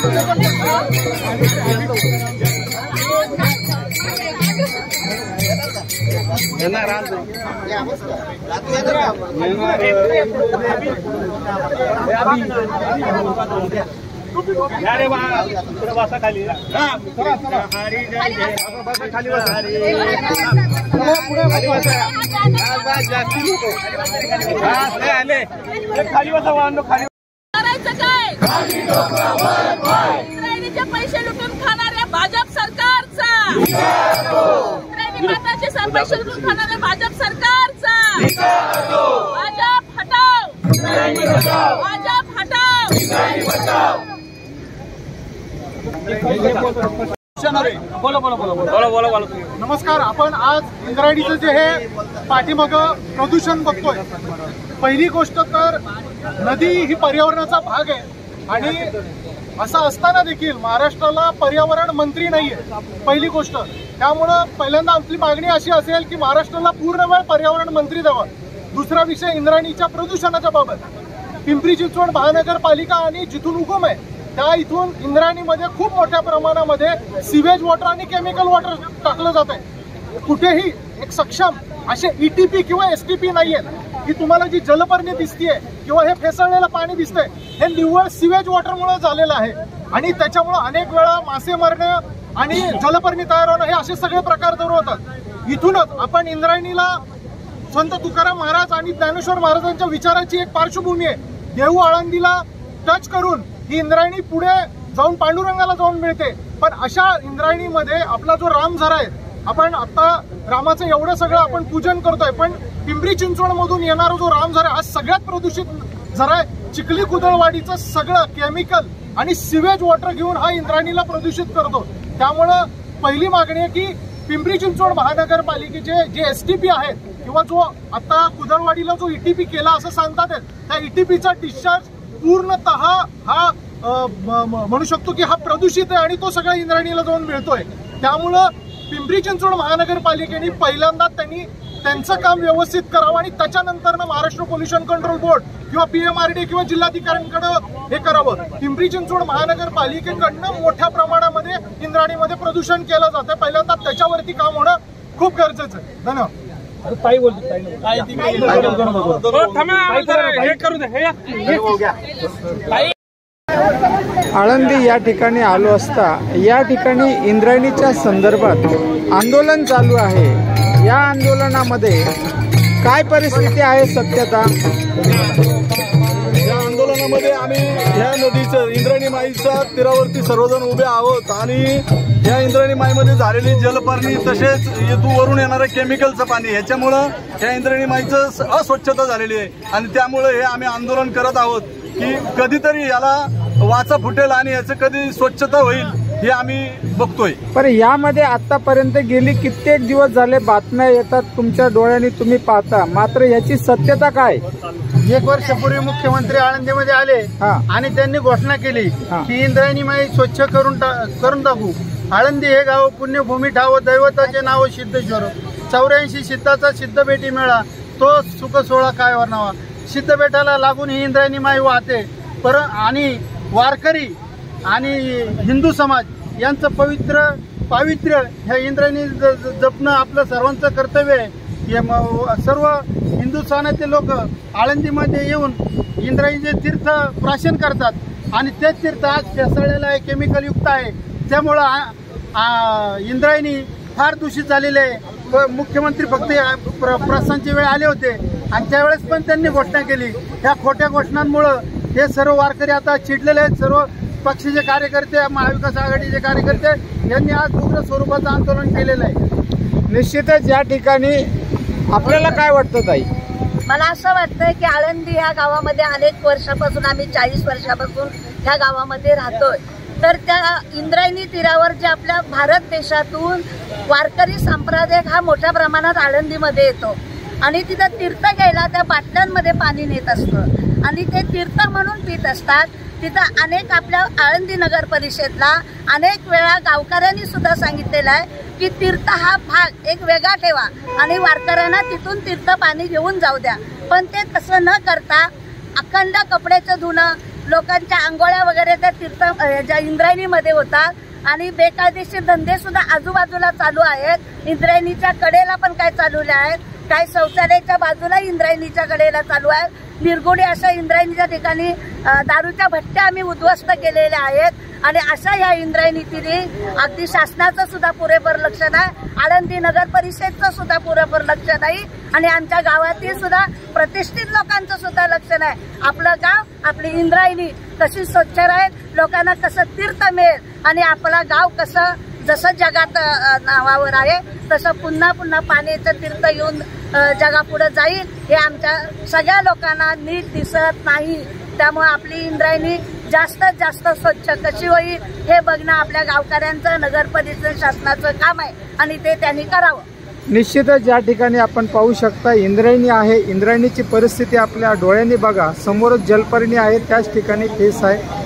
अरे बसा खाली खाली बसा वाहन खाली करायचं काय? इंद्रायणीचे पैसे लुटून खाणाऱ्या भाजप सरकारचा, इंद्रायणी माताचे पैसे लुटून खाणाऱ्या भाजप सरकारचा भाजप हटाव, भाजप हटाव. नमस्कार. आपण आज इंद्रायणीचं जे हे पाठीमागं प्रदूषण बघतोय. पहिली गोष्ट तर नदी ही पर्यावरणाचा भाग आहे आणि असं असताना देखील महाराष्ट्राला पर्यावरण मंत्री नाहीये. पहिली गोष्ट. त्यामुळं पहिल्यांदा आपली मागणी अशी असेल की महाराष्ट्राला पूर्ण वेळ पर्यावरण मंत्री द्यावा. दुसरा विषय इंद्रायणीच्या प्रदूषणाच्या बाबत. पिंपरी चिंचवड महानगरपालिका आणि जिथून उगम आहे त्या इथून इंद्रायणीमध्ये खूप मोठ्या प्रमाणामध्ये सिवेज वॉटर आणि केमिकल वॉटर टाकलं जात आहे. कुठेही एक सक्षम असे ETP किंवा STP नाहीयेत की तुम्हाला जी जलपर्णी दिसतीये किंवा हे फेसळलेलं पाणी दिसतंय हे निव्वळ सिवेज वॉटरमुळे झालेलं आहे. आणि त्याच्यामुळे अनेक वेळा मासे मरणं आणि जलपर्णी तयार होणं हे असे सगळे प्रकार सुरू होतात. इथूनच आपण इंद्रायणीला संत तुकाराम महाराज आणि ज्ञानेश्वर महाराजांच्या विचाराची एक पार्श्वभूमी आहे. देहू आळंदीला टच करून ही इंद्रायणी पुढे जाऊन पांडुरंगाला जाऊन मिळते. पण अशा इंद्रायणीमध्ये आपला जो रामझरा आहे, आपण आता रामाचं एवढं सगळं आपण पूजन करतोय, पण पिंपरी चिंचवड मधून येणारा जो रामझरा हा सगळ्यात प्रदूषित झरा आहे. चिखली कुदळवाडीचं सगळं केमिकल आणि सिवेज वॉटर घेऊन हा इंद्रायणीला प्रदूषित करतो. त्यामुळं पहिली मागणी आहे की पिंपरी चिंचवड महानगरपालिकेचे जे STP आहेत किंवा जो आता कुदळवाडीला जो ETP केला असं सांगतात त्या ETPचा डिस्चार्ज पूर्णतः हा म्हणू शकतो की हा प्रदूषित आहे आणि तो सगळा इंद्रायणीला जाऊन मिळतोय. त्यामुळं पिंपरी चिंचवड महानगरपालिकेने पहिल्यांदा त्यांनी त्यांचं काम व्यवस्थित करावं आणि त्याच्यानंतर महाराष्ट्र पोल्युशन कंट्रोल बोर्ड किंवा PMRD किंवा जिल्हाधिकाऱ्यांकडे हे करावं. पिंपरी चिंचवड महानगरपालिकेकडनं मोठ्या प्रमाणामध्ये इंद्रायणीमध्ये प्रदूषण केलं जातं. पहिल्यांदा त्याच्यावरती काम होणं खूप गरजेचं आहे. धन्यवाद. आळंदी या ठिकाणी आलो असता या ठिकाणी इंद्रायणीच्या संदर्भात आंदोलन चालू आहे. या आंदोलनामध्ये काय परिस्थिती आहे, सत्यता? या आंदोलनामध्ये आम्ही ह्या नदीचं इंद्रायणी माईच्या तीरावरती सर्वजण उभे आहोत आणि या इंद्रायणी माईमध्ये झालेली जलपर्णी तसेच वरून येणारं केमिकलचं पाणी ह्याच्यामुळं या इंद्रायणी माईचं अस्वच्छता झालेली आहे आणि त्यामुळे हे आम्ही आंदोलन करत आहोत की कधीतरी याला वाचा फुटेल आणि याचं कधी स्वच्छता होईल हे आम्ही बघतोय. पण यामध्ये आतापर्यंत गेली कित्येक दिवस झाले बातम्या येतात, तुमच्या डोळ्यांनी तुम्ही पाहता, मात्र याची सत्यता काय? 1 वर्षापूर्वी मुख्यमंत्री आळंदीमध्ये आले आणि त्यांनी घोषणा केली की इंद्रायणी माई स्वच्छ करून टाकू. आळंदी हे गाव पुण्यभूमी ठाव, दैवताचे नाव सिद्धेश्वर. 84 सिद्धाचा सिद्धबेटी मेळा, तो सुख सोहळा काय वर्णावा. सिद्धबेटाला लागून ही इंद्रायणी माई वाहते. आणि वारकरी आणि हिंदू समाज यांचं पावित्र्य ह्या इंद्रायणी जपणं आपलं सर्वांचं कर्तव्य आहे. सर्व हिंदुस्थानातील लोक आळंदीमध्ये येऊन इंद्रायणीचे तीर्थ प्राशन करतात आणि ते तीर्थ आज फेसळलेलं आहे, केमिकल युक्त आहे. त्यामुळं इंद्रायणी फार दूषित झालेले आहे. मुख्यमंत्री फक्त प्रस्थानची वेळ आले होते आणि त्यावेळेस पण त्यांनी घोषणा केली. ह्या खोट्या घोषणांमुळं हे सर्व वारकरी आता चिडलेले आहेत. सर्व पक्षाचे कार्यकर्ते, महाविकास आघाडीचे कार्यकर्ते यांनी आज उग्र स्वरूपाचं आंदोलन केलेलं आहे. निश्चितच या ठिकाणी आपल्याला काय वाटतं ताई? मला असं वाटतंय की आळंदी ह्या गावामध्ये अनेक वर्षापासून, आम्ही 40 वर्षापासून ह्या गावामध्ये राहतोय. तर त्या इंद्रायणी तीरावर जे आपल्या भारत देशातून वारकरी संप्रदाय हा मोठ्या प्रमाणात आळंदीमध्ये येतो आणि तिथं तीर्थ घ्यायला त्या बाटल्यांमध्ये पाणी नेत असतं आणि ते तीर्थ म्हणून पित असतात. तिथं अनेक आपल्या आळंदी नगर परिषदला अनेक वेळा गावकऱ्यांनी सुद्धा सांगितलेलं आहे की तीर्थ हा भाग एक वेगळा ठेवा आणि वारकऱ्यांना तिथून तीर्थ पाणी घेऊन जाऊ द्या. पण ते तसं न करता अखंड कपड्याचं धुणं, लोकांच्या आंघोळ्या वगैरे त्या ज्या इंद्रायणीमध्ये होतात आणि बेकायदेशीर धंदे सुद्धा आजूबाजूला चालू आहेत. इंद्रायणीच्या कडेला पण काय चालवले आहेत, काय शौचालयाच्या बाजूला इंद्रायणीच्या कडेला चालू आहे. निर्गुणी अशा इंद्रायणीच्या ठिकाणी दारूच्या भट्ट्या आम्ही उद्ध्वस्त केलेल्या आहेत आणि अशा ह्या इंद्रायणीतील अगदी शासनाचं सुद्धा पुरेपूर लक्ष नाही, आळंदी नगर परिषदचं सुद्धा पुरेपूर लक्ष नाही आणि आमच्या गावातील सुद्धा प्रतिष्ठित लोकांचं सुद्धा लक्ष नाही. आपलं गाव, आपली इंद्रायणी कशी स्वच्छ राहील, लोकांना कसं तीर्थ मिळेल आणि आपलं गाव कसं जसं जगात नावावर आहे तसं पुन्हा पुन्हा पाण्याचं तीर्थ येऊन जगापुढे जाईल हे आमच्या सगळ्या लोकांना नीट दिसत नाही. त्यामुळे आपली इंद्रायणी जास्तीत जास्त स्वच्छ कशी होईल हे बघणं आपल्या गावकऱ्यांचं, नगर परिषद शासनाचं काम आहे आणि ते त्यांनी करावं. निश्चितच ज्या ठिकाणी आपण पाहू शकता इंद्रायणी आहे, इंद्रायणीची परिस्थिती आपल्या डोळ्यांनी बघा. समोरच जलपर्णी आहे, त्याच ठिकाणी केस आहे.